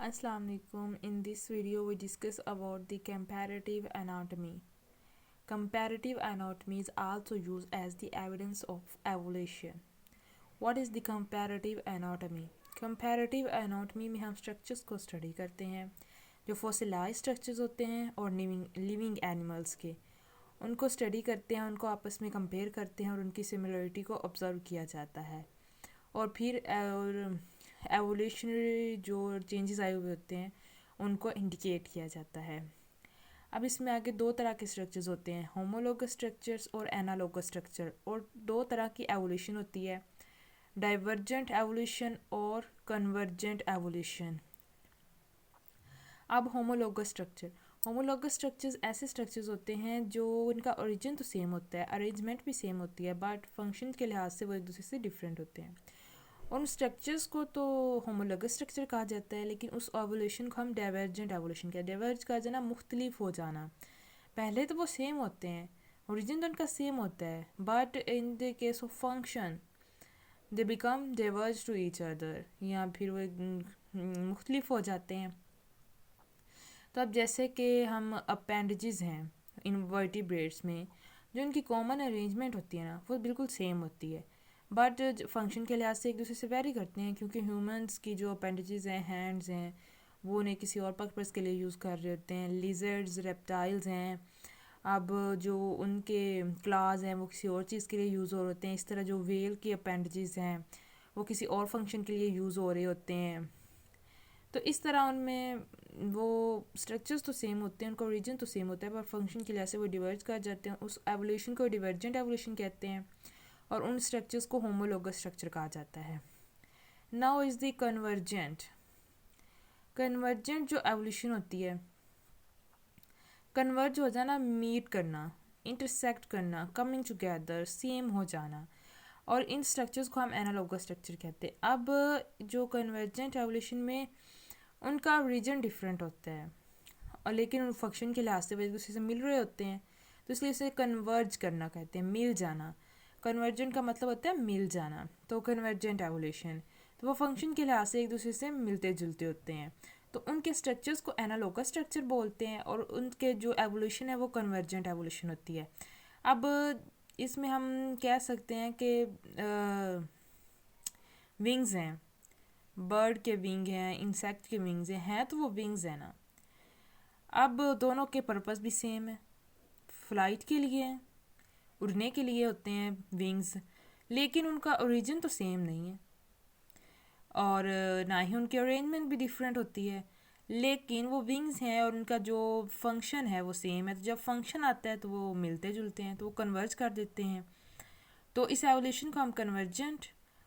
Assalamu alaikum. In this video we discuss about the comparative anatomy. Comparative anatomy is also used as the evidence of evolution. What is the comparative anatomy? Comparative anatomy में हम structures को study करते हैं जो fossilise structures होते हैं और living animals के उनको स्टडी करते हैं, उनको आपस में कंपेयर करते हैं और उनकी सिमिलरिटी को ऑब्ज़र्व किया जाता है और फिर एवोल्यूशनरी जो चेंजेस आए हुए होते हैं उनको इंडिकेट किया जाता है। अब इसमें आगे दो तरह के स्ट्रक्चर्स होते हैं, होमोलोगस स्ट्रक्चर्स और एनालोगस स्ट्रक्चर, और दो तरह की एवोल्यूशन होती है, डाइवर्जेंट एवोल्यूशन और कन्वर्जेंट एवोल्यूशन। अब होमोलोगस स्ट्रक्चर्स ऐसे स्ट्रक्चर्स होते हैं जो इनका ओरिजिन तो सेम होता है, अरेंजमेंट भी सेम होती है, बट फंक्शन के लिहाज से वो एक दूसरे से डिफरेंट होते हैं। उन स्ट्रक्चर्स को तो होमोलोगस स्ट्रक्चर कहा जाता है, लेकिन उस एवोल्यूशन को हम डाइवर्जेंट एवोल्यूशन कहते हैं। डाइवर्ज का जाना मुख्तलिफ हो जाना, पहले तो वो सेम होते हैं, ओरिजिन तो उनका सेम होता है, but in the case of function they become diverge to each other, या फिर वो मुख्तलिफ हो जाते हैं। तो अब जैसे कि हम अपेंडेजेस हैं इनवर्टिब्रेट्स में, जो उनकी कॉमन अरेंजमेंट होती है ना वो बिल्कुल सेम होती है, बट फंक्शन के लिहाज से एक दूसरे से वेरी करते हैं, क्योंकि ह्यूमंस की जो अपेंडेजेस हैं, हैंड्स हैं, वो उन्हें किसी और पर्पज़ के लिए यूज़ कर रहे होते हैं। लिजर्ड्स, रेप्टाइल्स हैं, अब जो उनके क्लास हैं वो किसी और चीज़ के लिए यूज़ हो रहे होते हैं। इस तरह जो वेल की अपेंडेजेस हैं वो किसी और फंक्शन के लिए यूज़ हो रहे होते हैं। तो इस तरह उनमें वो स्ट्रक्चर्स तो सेम होते हैं, उनका ओरिजिन तो सेम होता है, पर फंक्शन की वजह से वो डिवर्ज कर जाते हैं। उस एवोल्यूशन को डिवर्जेंट एवोल्यूशन कहते हैं और उन स्ट्रक्चर्स को होमोलोगस स्ट्रक्चर कहा जाता है। नाउ इज़ द कन्वर्जेंट जो एवोल्यूशन होती है, कन्वर्ज हो जाना, मीट करना, इंटरसेक्ट करना, कमिंग टुगेदर, सेम हो जाना, और इन स्ट्रक्चर्स को हम एनालोगस स्ट्रक्चर कहते हैं। अब जो कन्वर्जेंट एवोल्यूशन में उनका रीजन डिफरेंट होता है और लेकिन उन फंक्शन के लिहाज से वो एक दूसरे से मिल रहे होते हैं, तो इसलिए उसे कन्वर्ज करना कहते हैं, मिल जाना। कन्वर्जेंट का मतलब होता है मिल जाना, तो कन्वर्जेंट एवोल्यूशन, तो वो फंक्शन के लिहाज से एक दूसरे से मिलते जुलते होते हैं, तो उनके स्ट्रक्चर्स को एनालोगस स्ट्रक्चर बोलते हैं और उनके जो एवोल्यूशन है वो कन्वर्जेंट एवोल्यूशन होती है। अब इसमें हम कह सकते हैं कि विंग्स हैं, बर्ड के विंग हैं, इंसेक्ट के विंग्स हैं तो वो विंग्स हैं ना। अब दोनों के पर्पस भी सेम है, फ्लाइट के लिए हैं, उड़ने के लिए होते हैं विंग्स, लेकिन उनका ओरिजिन तो सेम नहीं है और ना ही उनकी अरेंजमेंट भी डिफरेंट होती है, लेकिन वो विंग्स हैं और उनका जो फंक्शन है वो सेम है। तो जब फंक्शन आता है तो वो मिलते जुलते हैं, तो वो कन्वर्ज कर देते हैं। तो इस एवोल्यूशन को हम कन्वर्जेंट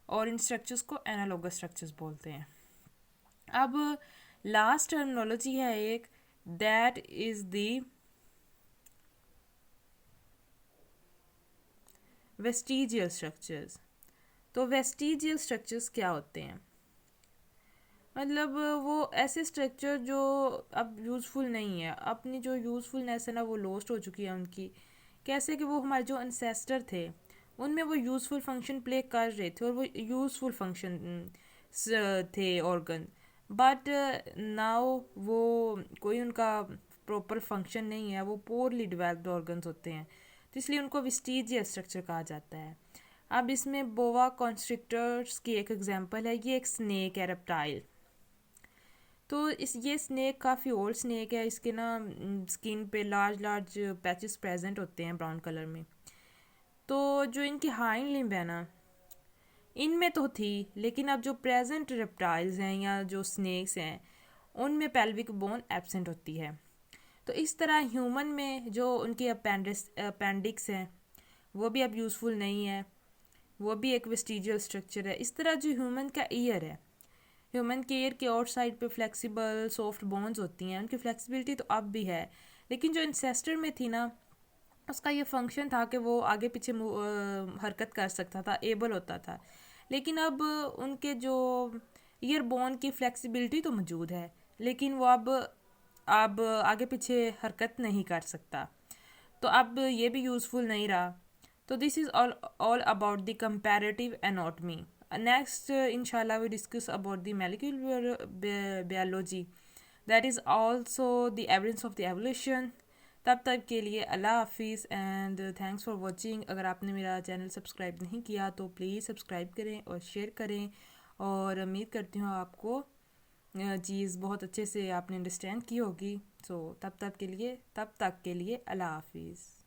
और इन स्ट्रक्चर्स को एनालोगस स्ट्रक्चर्स बोलते हैं। अब लास्ट टर्मिनोलॉजी है एक, that is the vestigial structures. तो वेस्टिजियल स्ट्रक्चर्स क्या होते हैं? मतलब वो ऐसे स्ट्रक्चर जो अब यूज़फुल नहीं है, अपनी जो यूज़फुलनेस है ना वो लॉस्ट हो चुकी है उनकी। कैसे कि वो हमारे जो अनसेस्टर थे उनमें वो यूज़फुल फंक्शन प्ले कर रहे थे और वो यूज़फुल फंक्शन थे ऑर्गन, बट नाउ वो कोई उनका प्रॉपर फंक्शन नहीं है, वो पोरली डेवलप्ड ऑर्गन्स होते हैं, तो इसलिए उनको वेस्टिजियल स्ट्रक्चर कहा जाता है। अब इसमें बोआ कॉन्स्ट्रिक्टर्स की एक एग्जांपल है, ये एक स्नेक है, रेप्टाइल। तो ये स्नेक काफ़ी ओल्ड स्नेक है, इसके ना स्किन पे लार्ज लार्ज पैचेस प्रेजेंट होते हैं ब्राउन कलर में। तो जो इनकी हाइंड लिम्ब है ना इनमें तो थी, लेकिन अब जो प्रेजेंट रेप्टाइल्स हैं या जो स्नेक्स हैं उनमें पेल्विक बोन एब्सेंट होती है। तो इस तरह ह्यूमन में जो उनकी अपेंडिक्स है वो भी अब यूज़फुल नहीं है, वो भी एक वेस्टिजियल स्ट्रक्चर है। इस तरह जो ह्यूमन का ईयर है, ह्यूमन के ईयर के आउट साइड पे फ्लेक्सिबल सॉफ्ट बोन्स होती हैं, उनकी फ्लेक्सिबिलिटी तो अब भी है, लेकिन जो इंसेस्टर में थी ना उसका ये फंक्शन था कि वो आगे पीछे हरकत कर सकता था, एबल होता था, लेकिन अब उनके जो ईयर बोन की फ्लेक्सिबिलिटी तो मौजूद है, लेकिन वो अब आगे पीछे हरकत नहीं कर सकता, तो अब ये भी यूज़फुल नहीं रहा। तो this is all about the comparative anatomy. Next, inshallah, we discuss about the molecular biology, that is also the evidence of the evolution. तब तक के लिए अल्लाह हाफिज़ एंड थैंक्स फॉर वॉचिंग. अगर आपने मेरा चैनल सब्सक्राइब नहीं किया तो प्लीज़ सब्सक्राइब करें और शेयर करें, और उम्मीद करती हूँ आपको चीज़ बहुत अच्छे से आपने अंडरस्टैंड की होगी. सो तब तक के लिए अल्लाह हाफिज़.